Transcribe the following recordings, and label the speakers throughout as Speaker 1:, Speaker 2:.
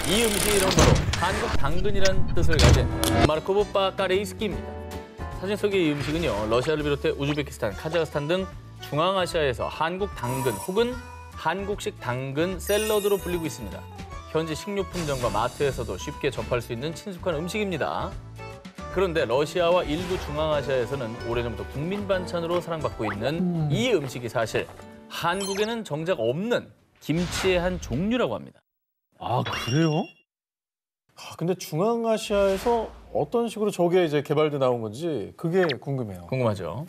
Speaker 1: 이 음식의 이름 바로 한국 당근이라는 뜻을 가진 마르코브 바카레이스키입니다. 사진 속의 이 음식은요, 러시아를 비롯해 우즈베키스탄, 카자흐스탄 등 중앙아시아에서 한국 당근 혹은 한국식 당근 샐러드로 불리고 있습니다. 현지 식료품점과 마트에서도 쉽게 접할 수 있는 친숙한 음식입니다. 그런데 러시아와 일부 중앙아시아에서는 오래전부터 국민 반찬으로 사랑받고 있는 이 음식이 사실 한국에는 정작 없는 김치의 한 종류라고 합니다.
Speaker 2: 아, 그래요?
Speaker 3: 근데 중앙아시아에서 어떤 식으로 저게 이제 개발돼 나온 건지 그게 궁금해요.
Speaker 1: 궁금하죠?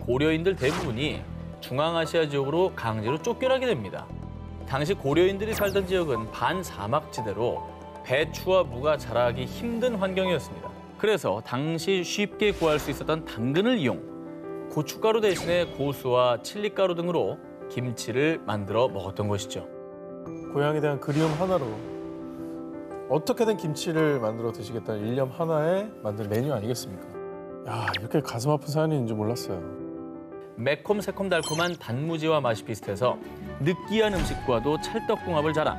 Speaker 1: 고려인들 대부분이 중앙아시아 지역으로 강제로 쫓겨나게 됩니다. 당시 고려인들이 살던 지역은 반사막지대로 배추와 무가 자라기 힘든 환경이었습니다. 그래서 당시 쉽게 구할 수 있었던 당근을 이용, 고춧가루 대신에 고수와 칠리가루 등으로 김치를 만들어 먹었던 것이죠.
Speaker 3: 고향에 대한 그리움 하나로 어떻게든 김치를 만들어 드시겠다는 일념 하나에 만든 메뉴 아니겠습니까? 야, 이렇게 가슴 아픈 사연이 있는 줄 몰랐어요.
Speaker 1: 매콤 새콤 달콤한 단무지와 맛이 비슷해서 느끼한 음식과도 찰떡궁합을 자랑.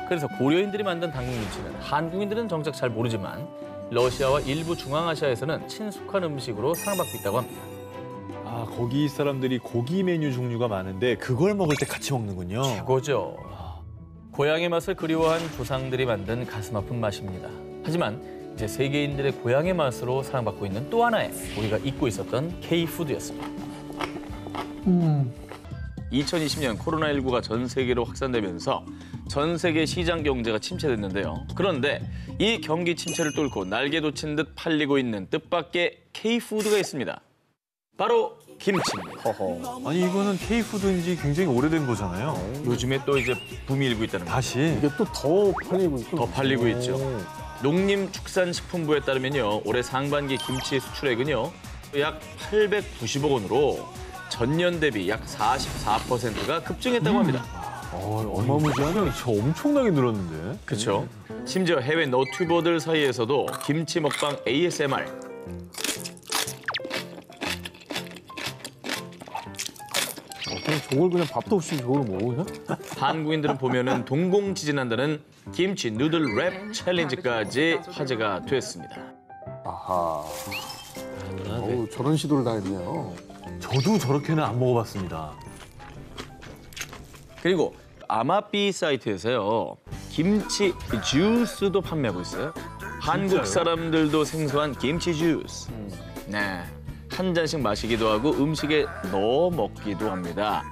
Speaker 1: 그래서 고려인들이 만든 당근김치는 한국인들은 정작 잘 모르지만 러시아와 일부 중앙아시아에서는 친숙한 음식으로 사랑받고 있다고 합니다.
Speaker 2: 아, 거기 사람들이 고기 메뉴 종류가 많은데 그걸 먹을 때 같이 먹는군요.
Speaker 1: 최고죠. 고향의 맛을 그리워한 조상들이 만든 가슴 아픈 맛입니다. 하지만 이제 세계인들의 고향의 맛으로 사랑받고 있는 또 하나의 우리가 잊고 있었던 K푸드였습니다. 2020년 코로나19가 전 세계로 확산되면서 전 세계 시장 경제가 침체됐는데요. 그런데 이 경기 침체를 뚫고 날개 돋친 듯 팔리고 있는 뜻밖의 K푸드가 있습니다. 바로 김치입니다.
Speaker 2: 아니, 이거는 K푸드인지 굉장히 오래된 거잖아요.
Speaker 1: 요즘에 또 이제 붐이 일고 있다는 거죠.
Speaker 2: 다시.
Speaker 3: 이게 또 더 팔리고 있고.
Speaker 1: 더 팔리고 있죠. 농림축산식품부에 따르면요, 올해 상반기 김치 수출액은요 약 890억 원으로 전년 대비 약 44%가 급증했다고 합니다.
Speaker 2: 어마무지하네. 저 엄청나게 늘었는데.
Speaker 1: 그렇죠. 심지어 해외 너튜버들 사이에서도 김치 먹방 ASMR.
Speaker 3: 저걸 그냥 밥도 없이 저걸 먹으냐?
Speaker 1: 한국인들은 보면은 동공지진한다는 김치 누들 랩 챌린지까지 화제가 됐습니다.
Speaker 3: 아하. 어우, 저런 시도를 다 했네요.
Speaker 2: 저도 저렇게는 안 먹어봤습니다.
Speaker 1: 그리고 아마삐 사이트에서요, 김치 주스도 판매하고 있어요. 한국 사람들도 생소한 김치 주스. 네, 한 잔씩 마시기도 하고 음식에 넣어 먹기도 합니다.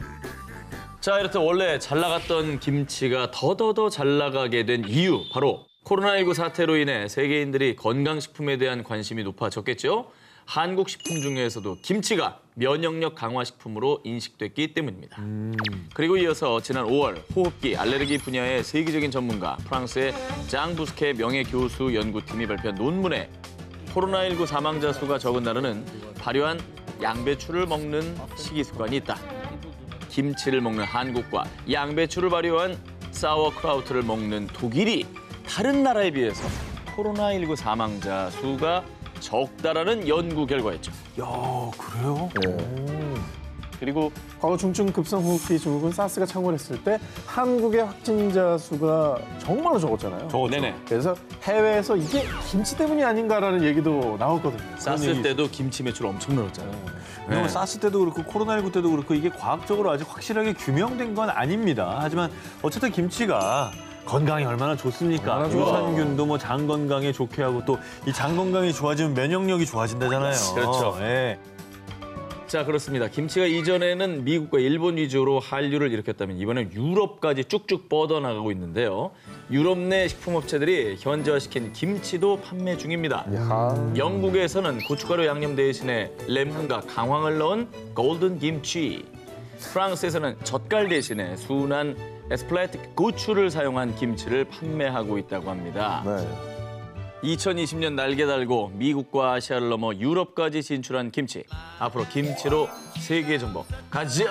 Speaker 1: 자, 이렇듯 원래 잘 나갔던 김치가 더더더 잘 나가게 된 이유, 바로 코로나19 사태로 인해 세계인들이 건강식품에 대한 관심이 높아졌겠죠. 한국 식품 중에서도 김치가 면역력 강화 식품으로 인식됐기 때문입니다. 그리고 이어서 지난 5월 호흡기, 알레르기 분야의 세계적인 전문가 프랑스의 장 부스케 명예교수 연구팀이 발표한 논문에 코로나19 사망자 수가 적은 나라는 발효한 양배추를 먹는 식이 습관이 있다. 김치를 먹는 한국과 양배추를 발효한 사워크라우트를 먹는 독일이 다른 나라에 비해서 코로나19 사망자 수가 적다라는 연구 결과였죠.
Speaker 2: 야, 그래요?
Speaker 1: 그리고
Speaker 3: 과거 중증 급성 호흡기 증후군 사스가 창궐했을 때 한국의 확진자 수가 정말로 적었잖아요.
Speaker 1: 네네.
Speaker 3: 그래서 해외에서 이게 김치 때문이 아닌가라는 얘기도 나왔거든요.
Speaker 1: 사스 때도 김치 매출 엄청 늘었잖아요.
Speaker 2: 왜냐면 사스 때도 그렇고 코로나19 때도 그렇고 이게 과학적으로 아직 확실하게 규명된 건 아닙니다. 하지만 어쨌든 김치가 건강에 얼마나 좋습니까?
Speaker 3: 얼마나 좋아.
Speaker 2: 유산균도 뭐 장 건강에 좋게 하고 또 이 장 건강이 좋아지면 면역력이 좋아진다잖아요.
Speaker 1: 그렇죠.
Speaker 2: 예.
Speaker 1: 자, 그렇습니다. 김치가 이전에는 미국과 일본 위주로 한류를 일으켰다면 이번엔 유럽까지 쭉쭉 뻗어나가고 있는데요. 유럽 내 식품업체들이 현지화시킨 김치도 판매 중입니다. 영국에서는 고춧가루 양념 대신에 레몬과 강황을 넣은 골든 김치. 프랑스에서는 젓갈 대신에 순한 에스플레트 고추를 사용한 김치를 판매하고 있다고 합니다. 2020년 날개 달고 미국과 아시아를 넘어 유럽까지 진출한 김치. 앞으로 김치로 세계 정복 가자!